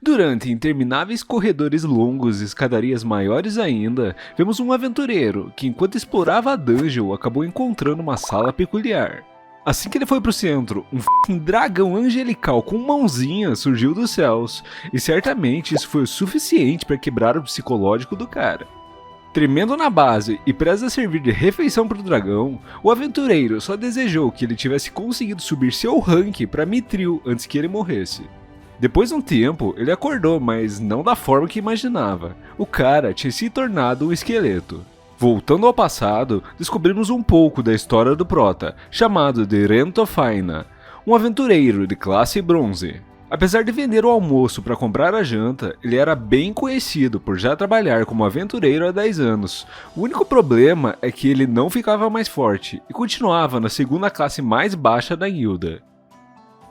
Durante intermináveis corredores longos e escadarias maiores ainda, vemos um aventureiro que, enquanto explorava a dungeon, acabou encontrando uma sala peculiar. Assim que ele foi pro centro, um dragão angelical com mãozinha surgiu dos céus, e certamente isso foi o suficiente para quebrar o psicológico do cara. Tremendo na base e prestes a servir de refeição para o dragão, o aventureiro só desejou que ele tivesse conseguido subir seu rank para Mithril antes que ele morresse. Depois de um tempo, ele acordou, mas não da forma que imaginava. O cara tinha se tornado um esqueleto. Voltando ao passado, descobrimos um pouco da história do prota, chamado de Rentofaina, um aventureiro de classe bronze. Apesar de vender o almoço para comprar a janta, ele era bem conhecido por já trabalhar como aventureiro há 10 anos. O único problema é que ele não ficava mais forte e continuava na segunda classe mais baixa da guilda.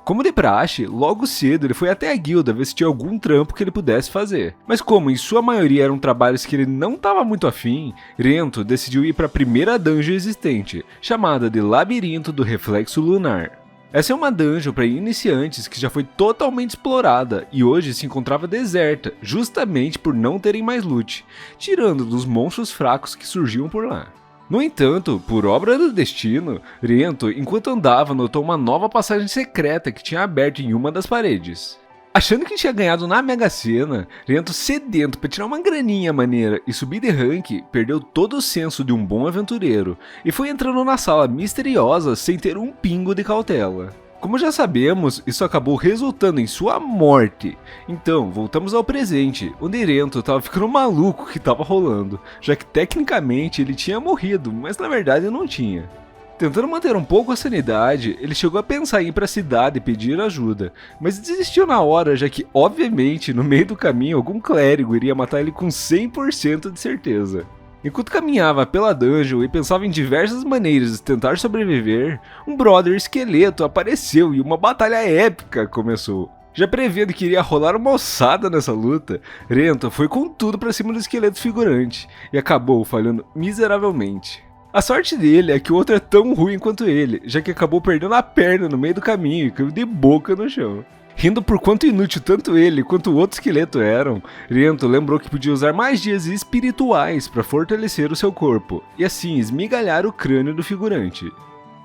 Como de praxe, logo cedo ele foi até a guilda ver se tinha algum trampo que ele pudesse fazer. Mas como em sua maioria eram trabalhos que ele não estava muito afim, Rento decidiu ir para a primeira dungeon existente, chamada de Labirinto do Reflexo Lunar. Essa é uma dungeon para iniciantes que já foi totalmente explorada e hoje se encontrava deserta, justamente por não terem mais loot, tirando dos monstros fracos que surgiam por lá. No entanto, por obra do destino, Rento, enquanto andava, notou uma nova passagem secreta que tinha aberto em uma das paredes. Achando que tinha ganhado na Mega Sena, Rento, sedento para tirar uma graninha maneira e subir de rank, perdeu todo o senso de um bom aventureiro e foi entrando na sala misteriosa sem ter um pingo de cautela. Como já sabemos, isso acabou resultando em sua morte. Então, voltamos ao presente, onde Rento estava ficando maluco o que estava rolando, já que tecnicamente ele tinha morrido, mas na verdade não tinha. Tentando manter um pouco a sanidade, ele chegou a pensar em ir para a cidade e pedir ajuda, mas desistiu na hora, já que, obviamente, no meio do caminho algum clérigo iria matar ele com 100% de certeza. Enquanto caminhava pela dungeon e pensava em diversas maneiras de tentar sobreviver, um brother esqueleto apareceu e uma batalha épica começou. Já prevendo que iria rolar uma ossada nessa luta, Rento foi com tudo pra cima do esqueleto figurante e acabou falhando miseravelmente. A sorte dele é que o outro é tão ruim quanto ele, já que acabou perdendo a perna no meio do caminho e caiu de boca no chão. Rindo por quanto inútil tanto ele quanto o outro esqueleto eram, Rento lembrou que podia usar magias espirituais para fortalecer o seu corpo, e assim esmigalhar o crânio do figurante.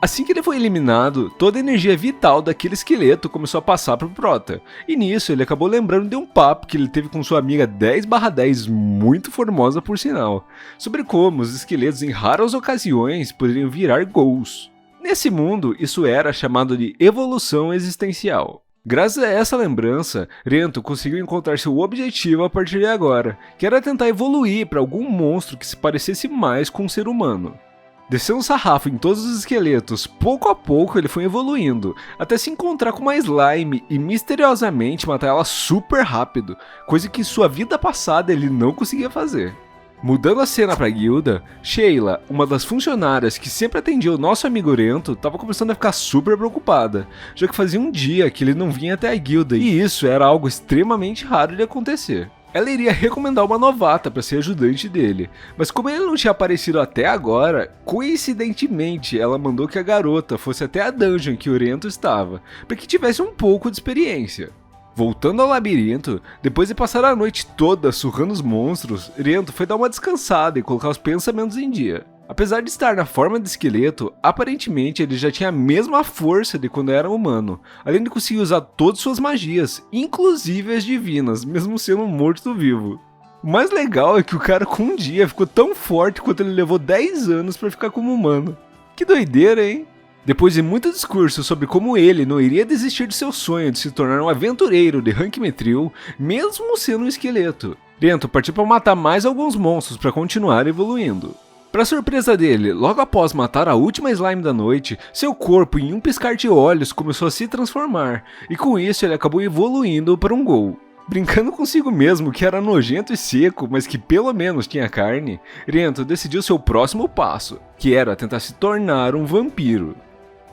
Assim que ele foi eliminado, toda a energia vital daquele esqueleto começou a passar para o prota, e nisso ele acabou lembrando de um papo que ele teve com sua amiga 10/10, muito formosa por sinal, sobre como os esqueletos em raras ocasiões poderiam virar ghouls. Nesse mundo, isso era chamado de evolução existencial. Graças a essa lembrança, Rento conseguiu encontrar seu objetivo a partir de agora, que era tentar evoluir para algum monstro que se parecesse mais com um ser humano. Descendo o sarrafo em todos os esqueletos, pouco a pouco ele foi evoluindo, até se encontrar com uma slime e misteriosamente matar ela super rápido, coisa que em sua vida passada ele não conseguia fazer. Mudando a cena pra guilda, Sheila, uma das funcionárias que sempre atendia o nosso amigo Rento, estava começando a ficar super preocupada, já que fazia um dia que ele não vinha até a guilda e isso era algo extremamente raro de acontecer. Ela iria recomendar uma novata para ser ajudante dele, mas como ele não tinha aparecido até agora, coincidentemente ela mandou que a garota fosse até a dungeon que o Rento estava, para que tivesse um pouco de experiência. Voltando ao labirinto, depois de passar a noite toda surrando os monstros, Rento foi dar uma descansada e colocar os pensamentos em dia. Apesar de estar na forma de esqueleto, aparentemente ele já tinha a mesma força de quando era humano, além de conseguir usar todas suas magias, inclusive as divinas, mesmo sendo um morto-vivo. O mais legal é que o cara com um dia ficou tão forte quanto ele levou 10 anos para ficar como humano. Que doideira, hein? Depois de muito discurso sobre como ele não iria desistir de seu sonho de se tornar um aventureiro de rank Mithril, mesmo sendo um esqueleto, Rento partiu para matar mais alguns monstros para continuar evoluindo. Para surpresa dele, logo após matar a última slime da noite, seu corpo em um piscar de olhos começou a se transformar, e com isso ele acabou evoluindo para um ghoul. Brincando consigo mesmo que era nojento e seco, mas que pelo menos tinha carne, Rento decidiu seu próximo passo, que era tentar se tornar um vampiro.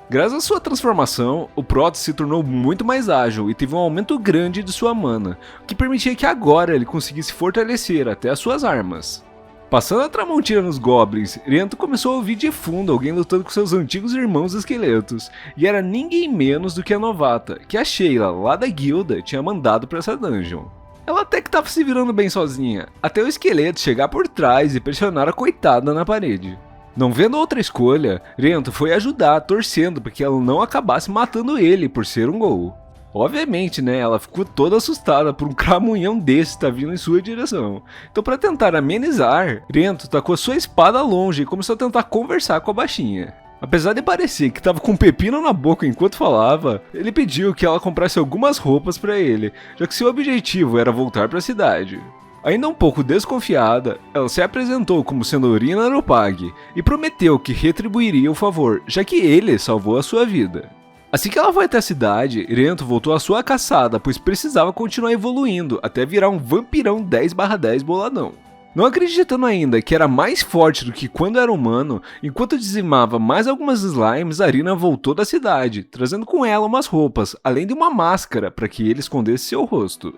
Graças à sua transformação, o Protoss se tornou muito mais ágil e teve um aumento grande de sua mana, o que permitia que agora ele conseguisse fortalecer até as suas armas. Passando a Tramontina nos Goblins, Rento começou a ouvir de fundo alguém lutando com seus antigos irmãos esqueletos, e era ninguém menos do que a novata, que a Sheila, lá da guilda, tinha mandado para essa dungeon. Ela até que tava se virando bem sozinha, até o esqueleto chegar por trás e pressionar a coitada na parede. Não vendo outra escolha, Rento foi ajudar, torcendo para que ela não acabasse matando ele por ser um ghoul. Obviamente, né, ela ficou toda assustada por um cramunhão desse estar vindo em sua direção. Então, para tentar amenizar, Rento tacou sua espada longe e começou a tentar conversar com a baixinha. Apesar de parecer que estava com um pepino na boca enquanto falava, ele pediu que ela comprasse algumas roupas para ele, já que seu objetivo era voltar para a cidade. Ainda um pouco desconfiada, ela se apresentou como sendo Rina Ropag e prometeu que retribuiria o favor, já que ele salvou a sua vida. Assim que ela foi até a cidade, Rento voltou à sua caçada, pois precisava continuar evoluindo até virar um vampirão 10/10 boladão. Não acreditando ainda que era mais forte do que quando era humano, enquanto dizimava mais algumas slimes, a Rina voltou da cidade, trazendo com ela umas roupas, além de uma máscara para que ele escondesse seu rosto.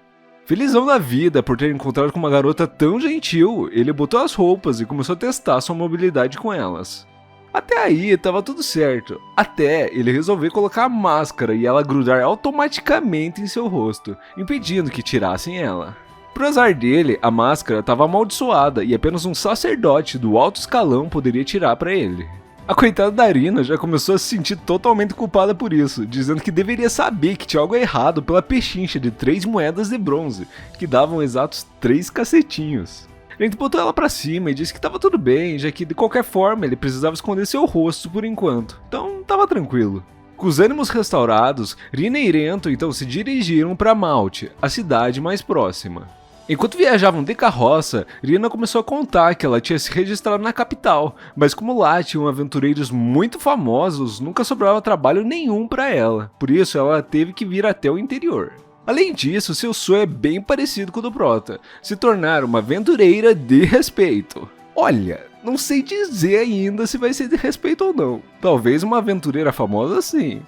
Felizão da vida por ter encontrado com uma garota tão gentil, ele botou as roupas e começou a testar sua mobilidade com elas. Até aí estava tudo certo, até ele resolver colocar a máscara e ela grudar automaticamente em seu rosto, impedindo que tirassem ela. Pro azar dele, a máscara estava amaldiçoada e apenas um sacerdote do alto escalão poderia tirar para ele. A coitada da Rina já começou a se sentir totalmente culpada por isso, dizendo que deveria saber que tinha algo errado pela pechincha de 3 moedas de bronze, que davam exatos 3 cacetinhos. Rento botou ela pra cima e disse que estava tudo bem, já que de qualquer forma ele precisava esconder seu rosto por enquanto, então estava tranquilo. Com os ânimos restaurados, Rina e Rento então se dirigiram para Malte, a cidade mais próxima. Enquanto viajavam de carroça, Rina começou a contar que ela tinha se registrado na capital, mas como lá tinham aventureiros muito famosos, nunca sobrava trabalho nenhum para ela, por isso ela teve que vir até o interior. Além disso, seu sonho é bem parecido com o do Prota, se tornar uma aventureira de respeito. Olha, não sei dizer ainda se vai ser de respeito ou não, talvez uma aventureira famosa sim.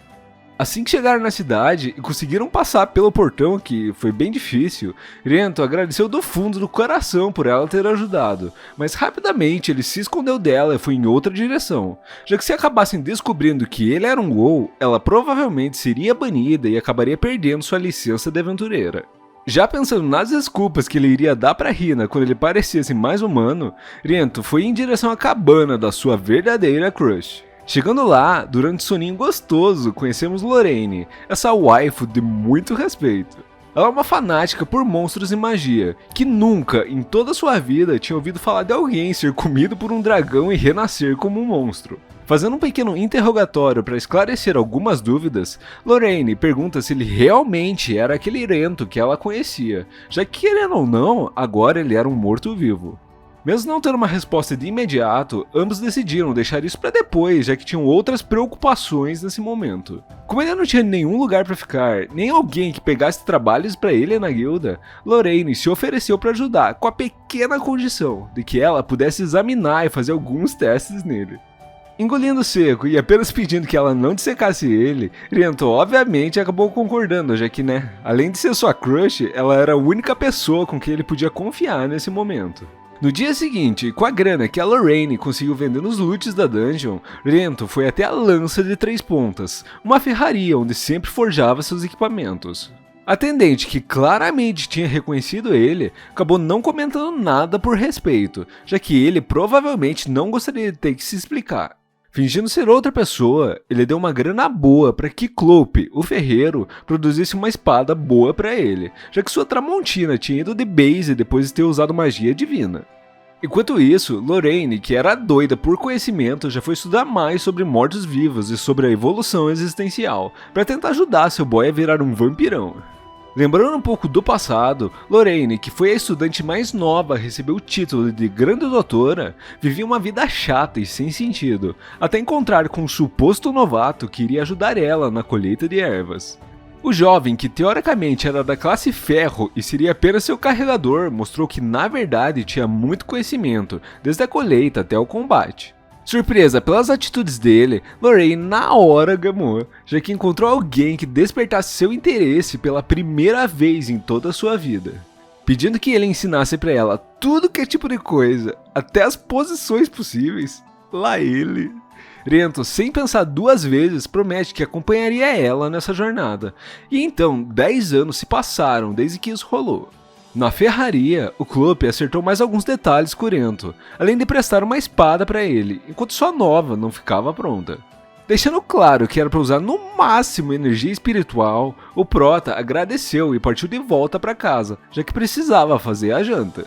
Assim que chegaram na cidade e conseguiram passar pelo portão, que foi bem difícil, Rento agradeceu do fundo do coração por ela ter ajudado, mas rapidamente ele se escondeu dela e foi em outra direção, já que se acabassem descobrindo que ele era um ghoul, ela provavelmente seria banida e acabaria perdendo sua licença de aventureira. Já pensando nas desculpas que ele iria dar para Rina quando ele parecesse mais humano, Rento foi em direção à cabana da sua verdadeira crush. Chegando lá, durante o soninho gostoso, conhecemos Lorraine, essa waifu de muito respeito. Ela é uma fanática por monstros e magia, que nunca, em toda sua vida, tinha ouvido falar de alguém ser comido por um dragão e renascer como um monstro. Fazendo um pequeno interrogatório para esclarecer algumas dúvidas, Lorraine pergunta se ele realmente era aquele Rento que ela conhecia, já que, querendo ou não, agora ele era um morto-vivo. Mesmo não tendo uma resposta de imediato, ambos decidiram deixar isso para depois, já que tinham outras preocupações nesse momento. Como ele não tinha nenhum lugar para ficar, nem alguém que pegasse trabalhos para ele na guilda, Lorraine se ofereceu para ajudar, com a pequena condição de que ela pudesse examinar e fazer alguns testes nele. Engolindo seco e apenas pedindo que ela não dissecasse ele, Rento obviamente acabou concordando, já que, além de ser sua crush, ela era a única pessoa com quem ele podia confiar nesse momento. No dia seguinte, com a grana que a Lorraine conseguiu vender nos loots da dungeon, Rento foi até a Lança de 3 Pontas, uma ferraria onde sempre forjava seus equipamentos. A atendente, que claramente tinha reconhecido ele, acabou não comentando nada por respeito, já que ele provavelmente não gostaria de ter que se explicar. Fingindo ser outra pessoa, ele deu uma grana boa para que Clope, o ferreiro, produzisse uma espada boa para ele, já que sua Tramontina tinha ido de base depois de ter usado magia divina. Enquanto isso, Lorraine, que era doida por conhecimento, já foi estudar mais sobre mortos-vivos e sobre a evolução existencial, para tentar ajudar seu boy a virar um vampirão. Lembrando um pouco do passado, Lorraine, que foi a estudante mais nova a receber o título de Grande Doutora, vivia uma vida chata e sem sentido, até encontrar com um suposto novato que iria ajudar ela na colheita de ervas. O jovem, que teoricamente era da classe ferro e seria apenas seu carregador, mostrou que na verdade tinha muito conhecimento, desde a colheita até o combate. Surpresa pelas atitudes dele, Lorraine na hora gamou, já que encontrou alguém que despertasse seu interesse pela primeira vez em toda a sua vida. Pedindo que ele ensinasse pra ela tudo que é tipo de coisa, até as posições possíveis, lá ele. Rento, sem pensar 2 vezes, promete que acompanharia ela nessa jornada. E então, 10 anos se passaram desde que isso rolou. Na ferraria, o Klopp acertou mais alguns detalhes com o Rento, além de prestar uma espada para ele, enquanto sua nova não ficava pronta. Deixando claro que era para usar no máximo energia espiritual, o Prota agradeceu e partiu de volta para casa, já que precisava fazer a janta.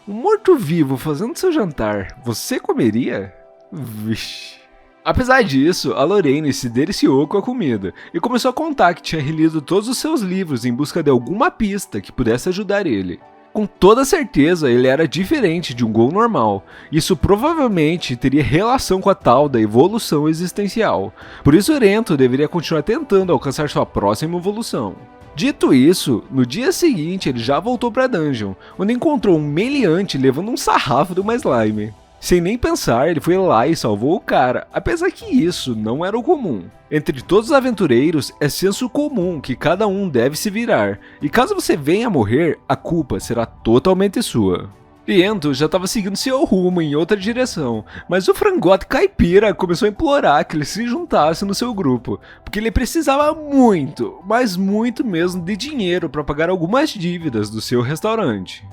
Um morto-vivo fazendo seu jantar, você comeria? Vixe. Apesar disso, a Lorraine se deliciou com a comida e começou a contar que tinha relido todos os seus livros em busca de alguma pista que pudesse ajudar ele. Com toda certeza, ele era diferente de um Gol normal. Isso provavelmente teria relação com a tal da evolução existencial. Por isso, Rento deveria continuar tentando alcançar sua próxima evolução. Dito isso, no dia seguinte ele já voltou para a dungeon, onde encontrou um meliante levando um sarrafo de uma slime. Sem nem pensar, ele foi lá e salvou o cara, apesar que isso não era o comum. Entre todos os aventureiros, é senso comum que cada um deve se virar, e caso você venha a morrer, a culpa será totalmente sua. Rento já estava seguindo seu rumo em outra direção, mas o frangote caipira começou a implorar que ele se juntasse no seu grupo, porque ele precisava muito, mas muito mesmo de dinheiro para pagar algumas dívidas do seu restaurante.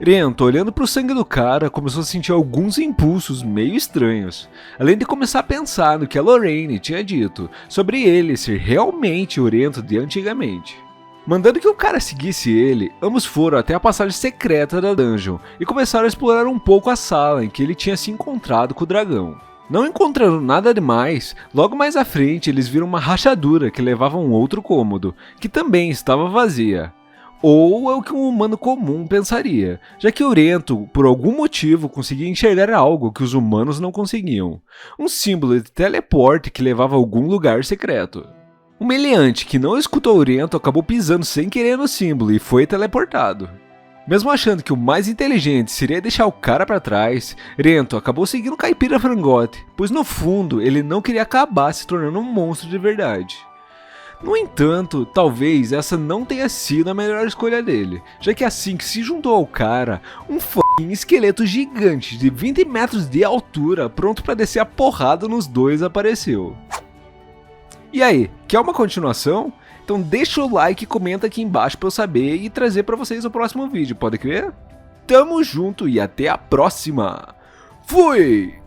Rento, olhando para o sangue do cara, começou a sentir alguns impulsos meio estranhos, além de começar a pensar no que a Lorraine tinha dito sobre ele ser realmente o Rento de antigamente. Mandando que o cara seguisse ele, ambos foram até a passagem secreta da dungeon e começaram a explorar um pouco a sala em que ele tinha se encontrado com o dragão. Não encontrando nada demais, logo mais à frente eles viram uma rachadura que levava a um outro cômodo, que também estava vazia. Ou é o que um humano comum pensaria, já que o Rento, por algum motivo, conseguia enxergar algo que os humanos não conseguiam. Um símbolo de teleporte que levava a algum lugar secreto. O meliante que não escutou o Rento acabou pisando sem querer no símbolo e foi teleportado. Mesmo achando que o mais inteligente seria deixar o cara para trás, Rento acabou seguindo o Caipira Frangote, pois no fundo ele não queria acabar se tornando um monstro de verdade. No entanto, talvez essa não tenha sido a melhor escolha dele, já que assim que se juntou ao cara, um f***ing esqueleto gigante de 20 metros de altura, pronto para descer a porrada nos dois, apareceu. E aí, quer uma continuação? Então deixa o like e comenta aqui embaixo para eu saber e trazer para vocês o próximo vídeo, pode crer? Tamo junto e até a próxima! Fui!